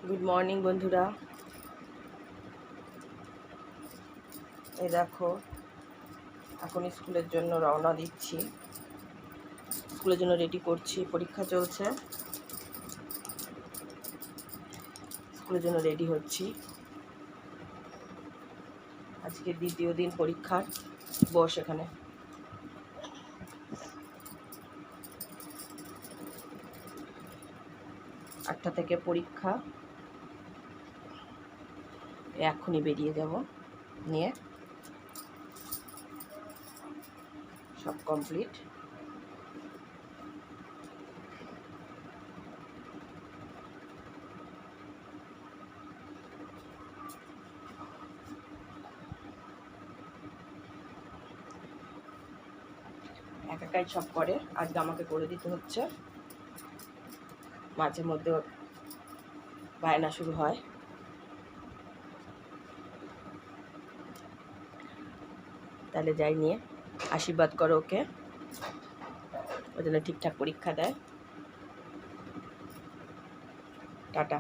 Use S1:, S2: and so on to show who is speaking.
S1: Good morning বন্ধুরা। এই দেখো এখন স্কুলের জন্য রওনা দিচ্ছি, স্কুলের জন্য রেডি করছি। পরীক্ষা চলছে, স্কুলের জন্য রেডি হচ্ছি। আজকে দ্বিতীয় দিন পরীক্ষার। বস এখানে। আটটা থেকে পরীক্ষা, এক্ষুনি বেরিয়ে যাব নিয়ে। সব কমপ্লিট। একাই সব করে, আজকে আমাকে করে দিতে হচ্ছে। মাঝে মধ্যে বায়না শুরু হয়। তাহলে যাই নিয়ে, আশীর্বাদ করো ওকে, ওই জন্য ঠিকঠাক পরীক্ষা দেয়। টাটা।